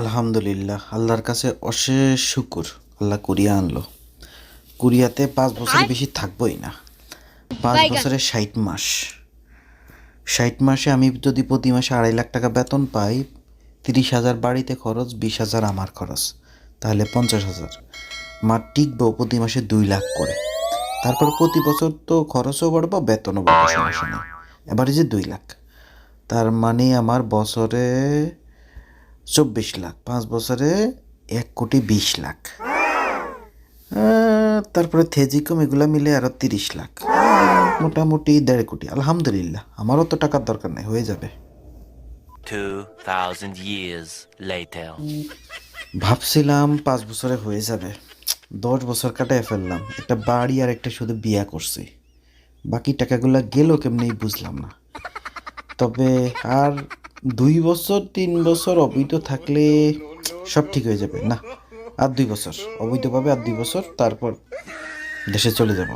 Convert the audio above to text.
আলহামদুলিল্লাহ, আল্লাহর কাছে অশেষ শুকুর। আল্লাহ কুরিয়া আনলো। কুরিয়াতে 5 বছরের বেশি থাকবোই না। 5 বছরে 60 মাস। 60 মাসে আমি যদি প্রতি মাসে 2.5 লাখ টাকা বেতন পাই, 30,000 বাড়িতে খরচ, 20,000 আমার খরচ, তাহলে 50,000। মা টিকবো প্রতি মাসে 2 লাখ করে। তারপর প্রতি বছর তো খরচও বাড়বো, বেতনও বাড়বো, সমস্যা নেই। এবারে যে 2 লাখ, তার মানে আমার বছরে 24 লাখ, 5 বছরে 1,20,00,000। তারপরে থেজিকম এগুলা মিলে আরো 30 লাখ, মোটামুটি 1.5 কোটি। আলহামদুলিল্লাহ, আমারও তো টাকার দরকার নেই, হয়ে যাবে। 2000 years later. ভাবছিলাম 5 বছরে হয়ে যাবে, 10 বছর কাটায় ফেললাম। একটা বাড়ি আর একটা শুধু বিয়া করছি, বাকি টাকাগুলা গেল কেমনি বুঝলাম না। তবে আর 2 বছর 3 বছর অবৈধ থাকলে সব ঠিক হয়ে যাবে। না, আর 2 বছর অবৈধভাবে, আর 2 বছর, তারপর দেশে চলে যাব।